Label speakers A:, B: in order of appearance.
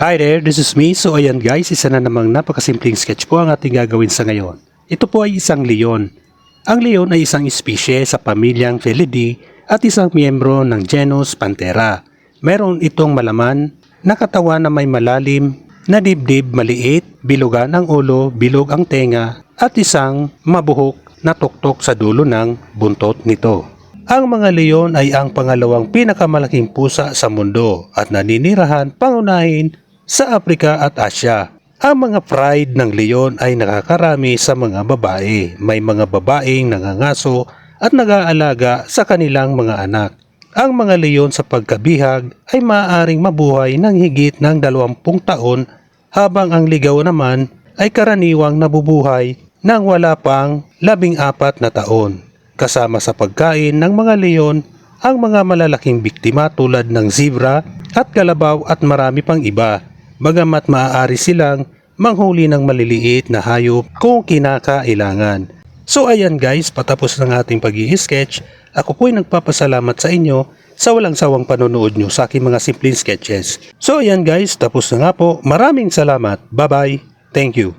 A: Hi there, this is me. So ayan guys, isa na namang napakasimpleng sketch po ang ating gagawin sa ngayon. Ito po ay isang leon. Ang leon ay isang espisye sa pamilyang Felidae at isang miyembro ng genus Panthera. Meron itong malaman na katawan na may malalim na dibdib maliit, bilugan ang ulo, bilog ang tenga at isang mabuhok na tuktok sa dulo ng buntot nito. Ang mga leon ay ang pangalawang pinakamalaking pusa sa mundo at naninirahan pangunahin sa Afrika at Asya. Ang mga pride ng leon ay nakakarami sa mga babae. May mga babaeng nangangaso at nag-aalaga sa kanilang mga anak. Ang mga leon sa pagkabihag ay maaaring mabuhay ng higit ng 20 taon habang ang ligaw naman ay karaniwang nabubuhay ng wala pang 14 na taon. Kasama sa pagkain ng mga leon ang mga malalaking biktima tulad ng zebra at kalabaw at marami pang iba. Bagamat maaari silang manghuli ng maliliit na hayop kung kinakailangan. So ayan guys, patapos ng ating pag-i-sketch, ako po'y nagpapasalamat sa inyo sa walang sawang panonood nyo sa aking mga simpleng sketches. So ayan guys, tapos na nga po. Maraming salamat. Bye bye. Thank you.